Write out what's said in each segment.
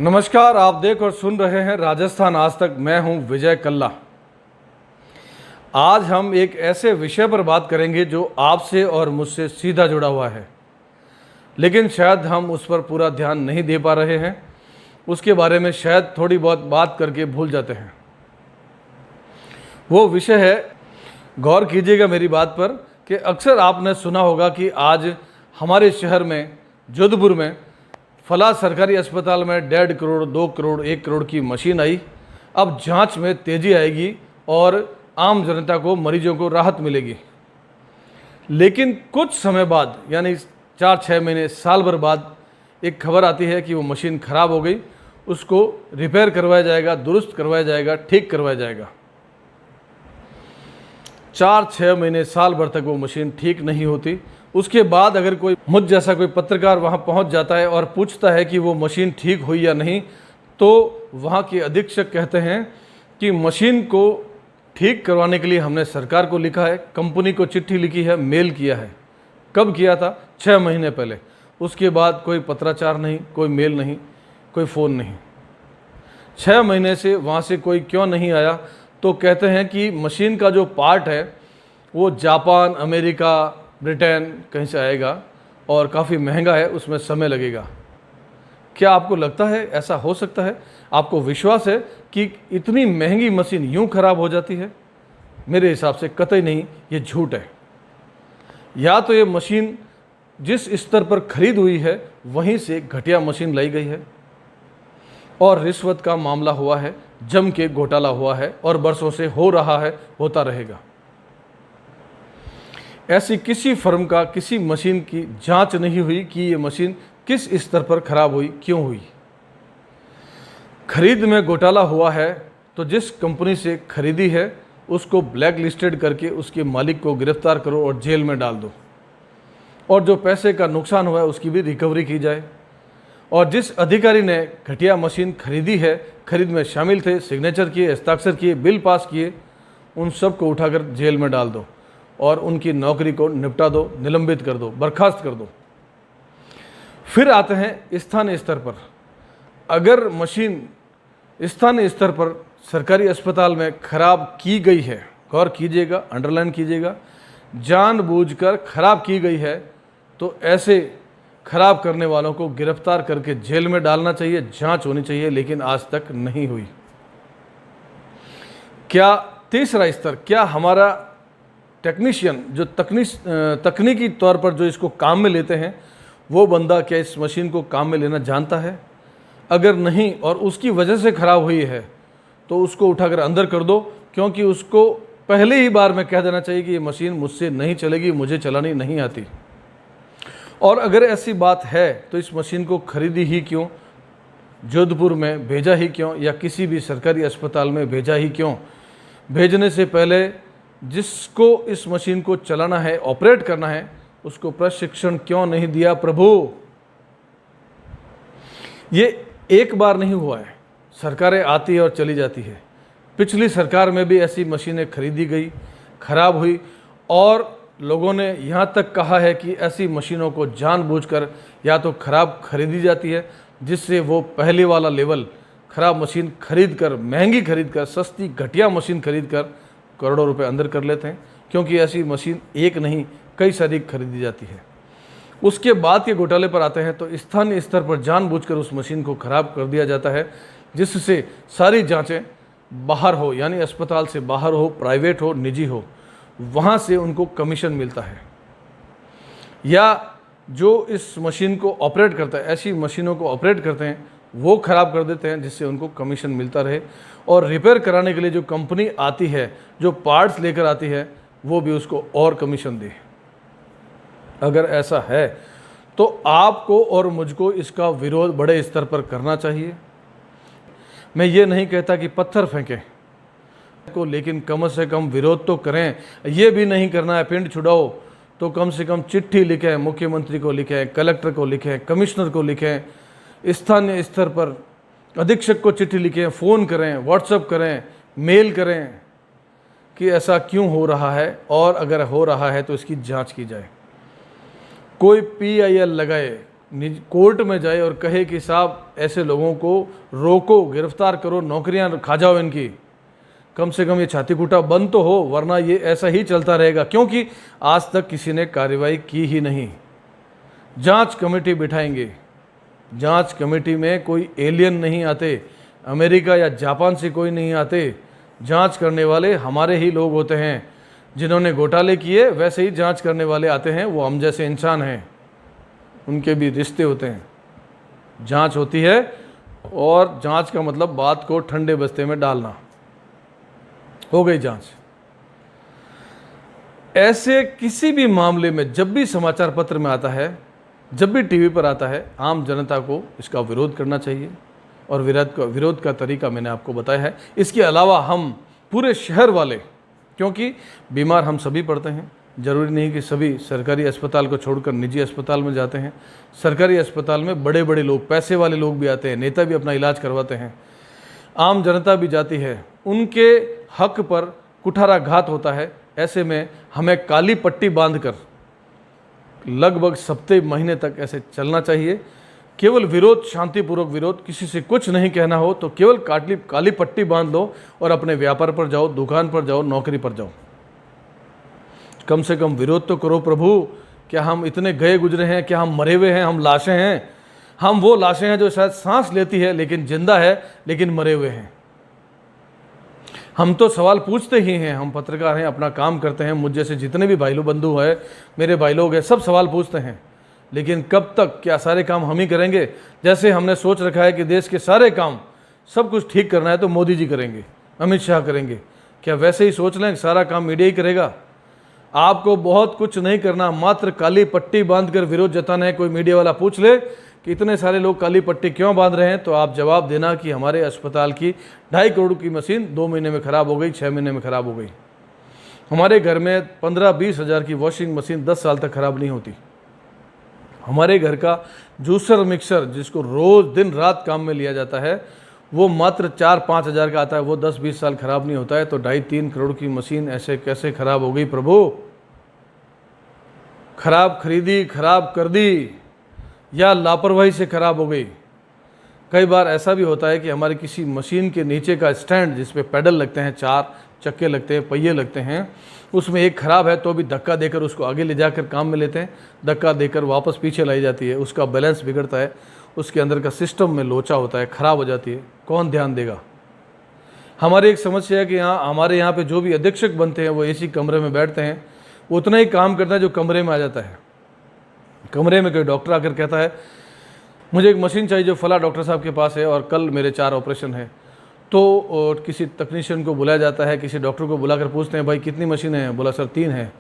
नमस्कार, आप देख और सुन रहे हैं राजस्थान आज तक। मैं हूं विजय कल्ला। आज हम एक ऐसे विषय पर बात करेंगे जो आपसे और मुझसे सीधा जुड़ा हुआ है, लेकिन शायद हम उस पर पूरा ध्यान नहीं दे पा रहे हैं। उसके बारे में शायद थोड़ी बहुत बात करके भूल जाते हैं। वो विषय है, गौर कीजिएगा मेरी बात पर, कि अक्सर आपने सुना होगा कि आज हमारे शहर में जोधपुर में फला सरकारी अस्पताल में 1.5 करोड़, 2 करोड़, 1 करोड़ की मशीन आई। अब जांच में तेज़ी आएगी और आम जनता को, मरीजों को राहत मिलेगी। लेकिन कुछ समय बाद, यानी 4-6 महीने, साल भर बाद एक खबर आती है कि वो मशीन ख़राब हो गई, उसको रिपेयर करवाया जाएगा, दुरुस्त करवाया जाएगा, ठीक करवाया जाएगा। 4-6 महीने, साल भर तक वो मशीन ठीक नहीं होती। उसके बाद अगर कोई मुझ जैसा कोई पत्रकार वहाँ पहुँच जाता है और पूछता है कि वो मशीन ठीक हुई या नहीं, तो वहाँ के अधीक्षक कहते हैं कि मशीन को ठीक करवाने के लिए हमने सरकार को लिखा है, कंपनी को चिट्ठी लिखी है, मेल किया है। कब किया था? 6 महीने पहले। उसके बाद कोई पत्राचार नहीं, कोई मेल नहीं, कोई फ़ोन नहीं। 6 महीने से वहाँ से कोई क्यों नहीं आया? तो कहते हैं कि मशीन का जो पार्ट है वो जापान, अमेरिका, ब्रिटेन कहीं से आएगा और काफ़ी महंगा है, उसमें समय लगेगा। क्या आपको लगता है ऐसा हो सकता है? आपको विश्वास है कि इतनी महंगी मशीन यूं खराब हो जाती है? मेरे हिसाब से कतई नहीं, ये झूठ है। या तो ये मशीन जिस स्तर पर खरीद हुई है वहीं से घटिया मशीन लाई गई है और रिश्वत का मामला हुआ है, जम के घोटाला हुआ है और बरसों से हो रहा है, होता रहेगा। ऐसी किसी फर्म का, किसी मशीन की जांच नहीं हुई कि ये मशीन किस स्तर पर खराब हुई, क्यों हुई। खरीद में घोटाला हुआ है तो जिस कंपनी से खरीदी है उसको ब्लैक लिस्टेड करके उसके मालिक को गिरफ्तार करो और जेल में डाल दो, और जो पैसे का नुकसान हुआ है उसकी भी रिकवरी की जाए। और जिस अधिकारी ने घटिया मशीन खरीदी है, खरीद में शामिल थे, सिग्नेचर किए, हस्ताक्षर किए, बिल पास किए, उन सब को उठाकर जेल में डाल दो और उनकी नौकरी को निपटा दो, निलंबित कर दो, बर्खास्त कर दो। फिर आते हैं स्थानीय स्तर पर। अगर मशीन स्थानीय स्तर पर सरकारी अस्पताल में खराब की गई है, गौर कीजिएगा, अंडरलाइन कीजिएगा, जानबूझकर खराब की गई है, तो ऐसे खराब करने वालों को गिरफ्तार करके जेल में डालना चाहिए, जांच होनी चाहिए, लेकिन आज तक नहीं हुई। क्या तीसरा स्तर, क्या हमारा टेक्नीशियन जो तकनीकी तौर पर जो इसको काम में लेते हैं, वो बंदा क्या इस मशीन को काम में लेना जानता है? अगर नहीं और उसकी वजह से ख़राब हुई है तो उसको उठाकर अंदर कर दो, क्योंकि उसको पहले ही बार में कह देना चाहिए कि ये मशीन मुझसे नहीं चलेगी, मुझे चलानी नहीं आती। और अगर ऐसी बात है तो इस मशीन को खरीदी ही क्यों, जोधपुर में भेजा ही क्यों, या किसी भी सरकारी अस्पताल में भेजा ही क्यों? भेजने से पहले जिसको इस मशीन को चलाना है, ऑपरेट करना है, उसको प्रशिक्षण क्यों नहीं दिया प्रभु? ये एक बार नहीं हुआ है, सरकारें आती है और चली जाती है। पिछली सरकार में भी ऐसी मशीनें खरीदी गई, खराब हुई, और लोगों ने यहाँ तक कहा है कि ऐसी मशीनों को जानबूझकर या तो खराब खरीदी जाती है, जिससे वो पहले वाला लेवल खराब मशीन खरीद कर, महंगी खरीद कर, सस्ती घटिया मशीन खरीद कर करोड़ों रुपए अंदर कर लेते हैं, क्योंकि ऐसी मशीन एक नहीं कई सारी खरीदी जाती है। उसके बाद के घोटाले पर आते हैं तो स्थानीय स्तर पर जानबूझकर उस मशीन को खराब कर दिया जाता है, जिससे सारी जांचें बाहर हो, यानी अस्पताल से बाहर हो, प्राइवेट हो, निजी हो, वहाँ से उनको कमीशन मिलता है। या जो इस मशीन को ऑपरेट करता है, ऐसी मशीनों को ऑपरेट करते हैं, वो ख़राब कर देते हैं, जिससे उनको कमीशन मिलता रहे। और रिपेयर कराने के लिए जो कंपनी आती है, जो पार्ट्स लेकर आती है, वो भी उसको और कमीशन दे। अगर ऐसा है तो आपको और मुझको इसका विरोध बड़े स्तर पर करना चाहिए। मैं ये नहीं कहता कि पत्थर फेंकें को, लेकिन कम से कम विरोध तो करें। ये भी नहीं करना है पिंड छुड़ाओ, तो कम से कम चिट्ठी लिखें, मुख्यमंत्री को लिखें, कलेक्टर को लिखें, कमिश्नर को लिखें, स्थानीय स्तर पर अधीक्षक को चिट्ठी लिखें, फ़ोन करें, व्हाट्सएप करें, मेल करें कि ऐसा क्यों हो रहा है, और अगर हो रहा है तो इसकी जांच की जाए। कोई PIL लगाए, कोर्ट में जाए और कहे कि साहब ऐसे लोगों को रोको, गिरफ्तार करो, नौकरियां खा जाओ इनकी, कम से कम ये छाती कूटा बंद तो हो, वरना ये ऐसा ही चलता रहेगा। क्योंकि आज तक किसी ने कार्रवाई की ही नहीं। जांच कमेटी बिठाएंगे, जांच कमेटी में कोई एलियन नहीं आते, अमेरिका या जापान से कोई नहीं आते। जांच करने वाले हमारे ही लोग होते हैं, जिन्होंने घोटाले किए वैसे ही जांच करने वाले आते हैं। वो हम जैसे इंसान हैं, उनके भी रिश्ते होते हैं। जांच होती है और जांच का मतलब बात को ठंडे बस्ते में डालना। हो गई जांच। ऐसे किसी भी मामले में जब भी समाचार पत्र में आता है, जब भी टीवी पर आता है, आम जनता को इसका विरोध करना चाहिए। और विरोध का तरीका मैंने आपको बताया है। इसके अलावा हम पूरे शहर वाले, क्योंकि बीमार हम सभी पड़ते हैं, ज़रूरी नहीं कि सभी सरकारी अस्पताल को छोड़कर निजी अस्पताल में जाते हैं। सरकारी अस्पताल में बड़े बड़े लोग, पैसे वाले लोग भी आते हैं, नेता भी अपना इलाज करवाते हैं, आम जनता भी जाती है। उनके हक पर कुठाराघात होता है। ऐसे में हमें काली पट्टी बांधकर लगभग सप्ताह महीने तक ऐसे चलना चाहिए। केवल विरोध, शांतिपूर्वक विरोध, किसी से कुछ नहीं कहना हो तो केवल काली पट्टी बांध लो और अपने व्यापार पर जाओ, दुकान पर जाओ, नौकरी पर जाओ। कम से कम विरोध तो करो प्रभु। क्या हम इतने गए गुजरे हैं? क्या हम मरे हुए हैं? हम लाशें हैं? हम वो लाशें हैं जो शायद सांस लेती है लेकिन जिंदा है, लेकिन मरे हुए हैं। हम तो सवाल पूछते ही हैं। हम पत्रकार हैं, अपना काम करते हैं। मुझ जैसे जितने भी भाई लोग बंधु हैं, मेरे भाई लोग हैं, सब सवाल पूछते हैं। लेकिन कब तक? क्या सारे काम हम ही करेंगे? जैसे हमने सोच रखा है कि देश के सारे काम, सब कुछ ठीक करना है तो मोदी जी करेंगे, अमित शाह करेंगे। क्या वैसे ही सोच लें कि सारा काम मीडिया ही करेगा? आपको बहुत कुछ नहीं करना, मात्र काली पट्टी बांधकर विरोध जताना है। कोई मीडिया वाला पूछ ले कि इतने सारे लोग काली पट्टी क्यों बांध रहे हैं, तो आप जवाब देना कि हमारे अस्पताल की 2.5 करोड़ की मशीन 2 महीने में ख़राब हो गई, 6 महीने में ख़राब हो गई। हमारे घर में 15-20 हज़ार की वॉशिंग मशीन 10 साल तक ख़राब नहीं होती। हमारे घर का जूसर मिक्सर, जिसको रोज़ दिन रात काम में लिया जाता है, वो मात्र 4-5 हज़ार का आता है, वो 10-20 साल ख़राब नहीं होता है। तो 2.5-3 करोड़ की मशीन ऐसे कैसे ख़राब हो गई प्रभु? खराब खरीदी, खराब कर दी, या लापरवाही से ख़राब हो गई। कई बार ऐसा भी होता है कि हमारी किसी मशीन के नीचे का स्टैंड, जिस पे पैडल लगते हैं, 4 चक्के लगते हैं, पहिए लगते हैं, उसमें एक ख़राब है तो भी धक्का देकर उसको आगे ले जाकर काम में लेते हैं। धक्का देकर वापस पीछे लाई जाती है, उसका बैलेंस बिगड़ता है, उसके अंदर का सिस्टम में लोचा होता है, ख़राब हो जाती है। कौन ध्यान देगा? हमारी एक समस्या है कि हमारे यहाँ पे जो भी अधीक्षक बनते हैं वो एसी कमरे में बैठते हैं, वो उतना ही काम करता है जो कमरे में आ जाता है। कमरे में कोई डॉक्टर आकर कहता है मुझे एक मशीन चाहिए जो फला डॉक्टर साहब के पास है और कल मेरे 4 ऑपरेशन है, तो किसी तकनीशियन को बुलाया जाता है, किसी डॉक्टर को बुलाकर पूछते हैं भाई कितनी मशीनें हैं? बोला सर 3 हैं।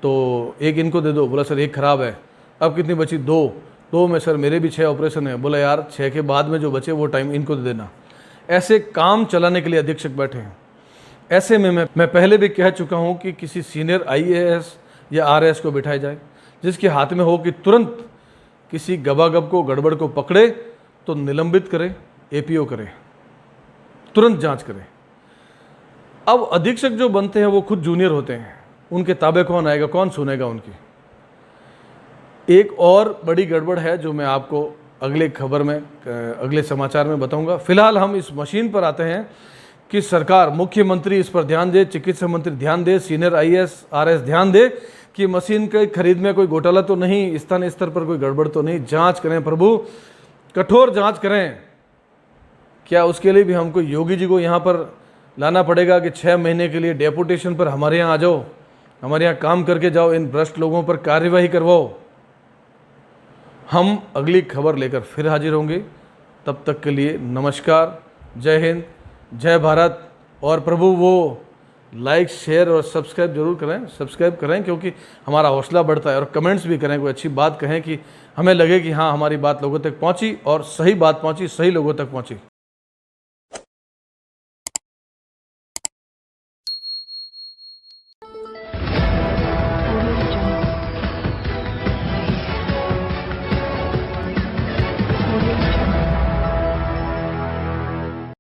तो एक इनको दे दो। बोला सर एक ख़राब है। अब कितनी बची? 2 में सर मेरे भी 6 ऑपरेशन है। बोला यार 6 के बाद में जो बचे वो टाइम इनको दे देना। ऐसे काम चलाने के लिए अधीक्षक बैठे हैं। ऐसे में मैं पहले भी कह चुका हूँ कि किसी सीनियर IAS या RAS को बिठाया जाए, जिसके हाथ में हो कि तुरंत किसी गबागब को, गड़बड़ को पकड़े तो निलंबित करे, APO करे, तुरंत जांच करे। अब अधीक्षक जो बनते हैं वो खुद जूनियर होते हैं, उनके ताबे कौन आएगा, कौन सुनेगा उनकी? एक और बड़ी गड़बड़ है जो मैं आपको अगले खबर में, अगले समाचार में बताऊंगा। फिलहाल हम इस मशीन पर आते हैं कि सरकार, मुख्यमंत्री इस पर ध्यान दे, चिकित्सा मंत्री ध्यान दे, सीनियर IAS RAS ध्यान दे कि मशीन के खरीद में कोई घोटाला तो नहीं, स्थानीय स्तर पर कोई गड़बड़ तो नहीं। जांच करें प्रभु, कठोर जांच करें। क्या उसके लिए भी हमको योगी जी को यहाँ पर लाना पड़ेगा कि 6 महीने के लिए डेपुटेशन पर हमारे यहाँ आ जाओ, हमारे यहाँ काम करके जाओ, इन भ्रष्ट लोगों पर कार्यवाही करवाओ? हम अगली खबर लेकर फिर हाजिर होंगे। तब तक के लिए नमस्कार, जय हिंद, जय भारत। और प्रभु वो लाइक, शेयर और सब्सक्राइब जरूर करें, सब्सक्राइब करें, क्योंकि हमारा हौसला बढ़ता है। और कमेंट्स भी करें, कोई अच्छी बात कहें कि हमें लगे कि हाँ हमारी बात लोगों तक पहुंची और सही बात पहुंची, सही लोगों तक पहुंची।